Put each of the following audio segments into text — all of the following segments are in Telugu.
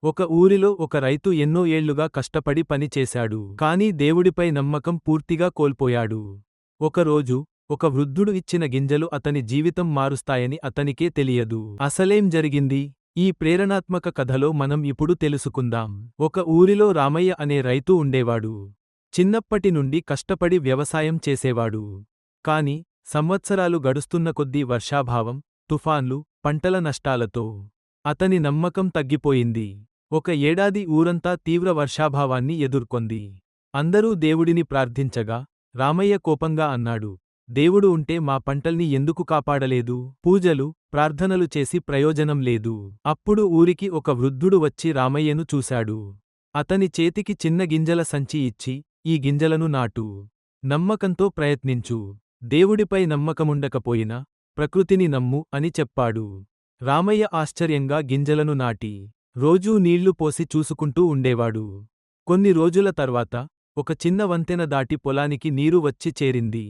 ఒక ఊరిలో ఒక రైతు ఎన్నో ఏళ్లుగా కష్టపడి పనిచేశాడు. కాని దేవుడిపై నమ్మకం పూర్తిగా కోల్పోయాడు. ఒకరోజు ఒక వృద్ధుడు ఇచ్చిన గింజలు అతని జీవితం మారుస్తాయని అతనికే తెలియదు. అసలేం జరిగింది? ఈ ప్రేరణాత్మక కథలో మనం ఇప్పుడు తెలుసుకుందాం. ఒక ఊరిలో రామయ్య అనే రైతు ఉండేవాడు. చిన్నప్పటి నుండి కష్టపడి వ్యవసాయం చేసేవాడు. కాని సంవత్సరాలు గడుస్తున్న కొద్దీ వర్షాభావం, తుఫాన్లు, పంటల నష్టాలతో అతని నమ్మకం తగ్గిపోయింది. ఒక ఏడాది ఊరంతా తీవ్ర వర్షాభావాన్ని ఎదుర్కొంది. అందరూ దేవుడిని ప్రార్థించగా రామయ్య కోపంగా అన్నాడు, దేవుడు ఉంటే మా పంటల్ని ఎందుకు కాపాడలేదు? పూజలు, ప్రార్థనలు చేసి ప్రయోజనం లేదు. అప్పుడు ఊరికి ఒక వృద్ధుడు వచ్చి రామయ్యను చూశాడు. అతని చేతికి చిన్న గింజల సంచి ఇచ్చి, ఈ గింజలను నాటు. నమ్మకంతో ప్రయత్నించు. దేవుడిపై నమ్మకముండకపోయినా ప్రకృతిని నమ్ము అని చెప్పాడు. రామయ్య ఆశ్చర్యంగా గింజలను నాటి రోజూ నీళ్లు పోసి చూసుకుంటూ ఉండేవాడు. కొన్ని రోజుల తర్వాత ఒక చిన్న వంతెన దాటి పొలానికి నీరు వచ్చి చేరింది.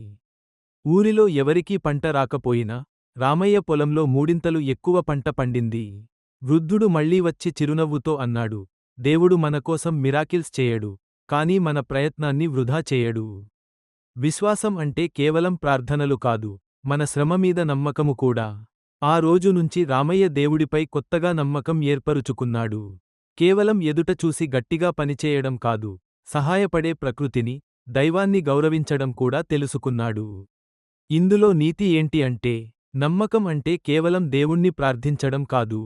ఊరిలో ఎవరికీ పంట రాకపోయినా రామయ్య పొలంలో మూడింతలు ఎక్కువ పంట పండింది. వృద్ధుడు మళ్లీ వచ్చి చిరునవ్వుతో అన్నాడు, దేవుడు మనకోసం మిరాకిల్స్ చేయడు, కానీ మన ప్రయత్నాన్ని వృధా చేయడు. విశ్వాసం అంటే కేవలం ప్రార్థనలు కాదు, మన శ్రమమీద నమ్మకము కూడా. ఆ రోజు నుంచి రామయ్య దేవుడిపై కొత్తగా నమ్మకం ఏర్పరుచుకున్నాడు. కేవలం ఎదుట చూసి గట్టిగా పనిచేయడం కాదు, సహాయపడే ప్రకృతిని, దైవాన్ని గౌరవించడం కూడా తెలుసుకున్నాడు. ఇందులో నీతి ఏంటి అంటే, నమ్మకం అంటే కేవలం దేవుణ్ణి ప్రార్థించడం కాదు.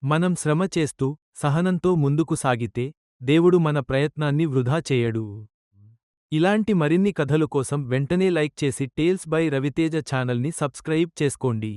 మనం శ్రమ చేస్తూ, సహనంతో ముందుకు సాగితే, దేవుడు మన ప్రయత్నాన్ని వృధా చేయడు. ఇలాంటి మరిన్ని కథలు కోసం వెంటనే లైక్ చేసి టేల్స్ బై రవితేజ ఛానల్ని సబ్స్క్రైబ్ చేసుకోండి.